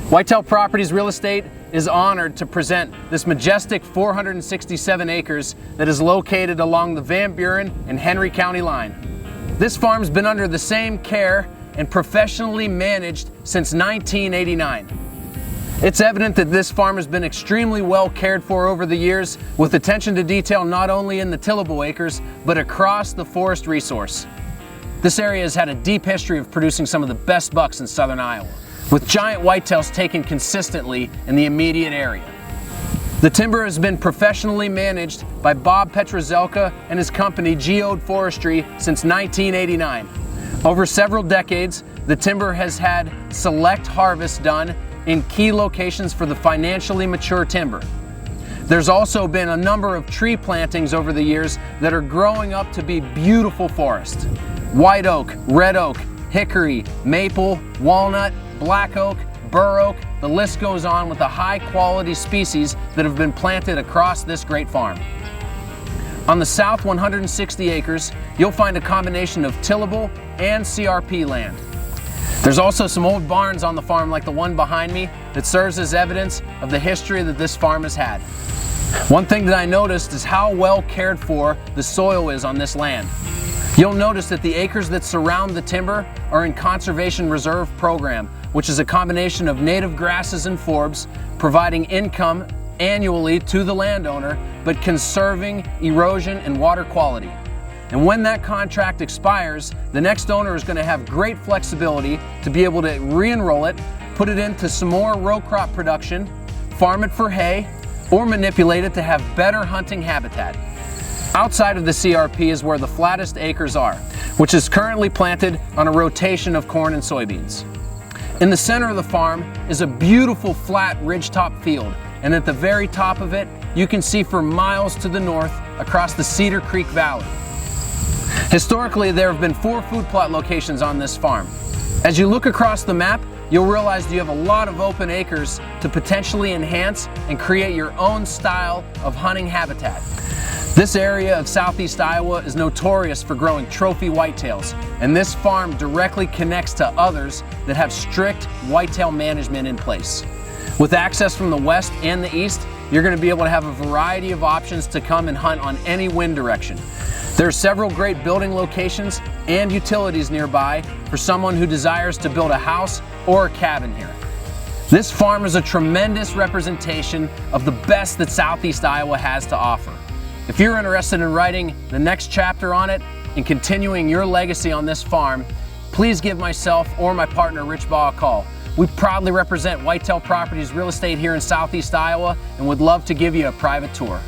Whitetail Properties Real Estate is honored to present this majestic 467 acres that is located along the Van Buren and Henry County line. This farm's been under the same care and professionally managed since 1989. It's evident that this farm has been extremely well cared for over the years, with attention to detail not only in the tillable acres, but across the forest resource. This area has had a deep history of producing some of the best bucks in southern Iowa, with giant whitetails taken consistently in the immediate area. The timber has been professionally managed by Bob Petrizelka and his company Geode Forestry since 1989. Over several decades, the timber has had select harvests done in key locations for the financially mature timber. There's also been a number of tree plantings over the years that are growing up to be beautiful forest. White oak, red oak, hickory, maple, walnut, black oak, bur oak, the list goes on with the high quality species that have been planted across this great farm. On the south 160 acres, you'll find a combination of tillable and CRP land. There's also some old barns on the farm like the one behind me that serves as evidence of the history that this farm has had. One thing that I noticed is how well cared for the soil is on this land. You'll notice that the acres that surround the timber are in Conservation Reserve Program, which is a combination of native grasses and forbs, providing income annually to the landowner, but conserving erosion and water quality. And when that contract expires, the next owner is going to have great flexibility to be able to re-enroll it, put it into some more row crop production, farm it for hay, or manipulate it to have better hunting habitat. Outside of the CRP is where the Flattest Acres are, which is currently planted on a rotation of corn and soybeans. In the center of the farm is a beautiful flat ridgetop field, and at the very top of it, you can see for miles to the north across the Cedar Creek Valley. Historically, there have been 4 food plot locations on this farm. As you look across the map, you'll realize you have a lot of open acres to potentially enhance and create your own style of hunting habitat. This area of southeast Iowa is notorious for growing trophy whitetails, and this farm directly connects to others that have strict whitetail management in place. With access from the west and the east, you're going to be able to have a variety of options to come and hunt on any wind direction. There are several great building locations and utilities nearby for someone who desires to build a house or a cabin here. This farm is a tremendous representation of the best that southeast Iowa has to offer. If you're interested in writing the next chapter on it and continuing your legacy on this farm, please give myself or my partner Rich Baugh a call. We proudly represent Whitetail Properties Real Estate here in southeast Iowa and would love to give you a private tour.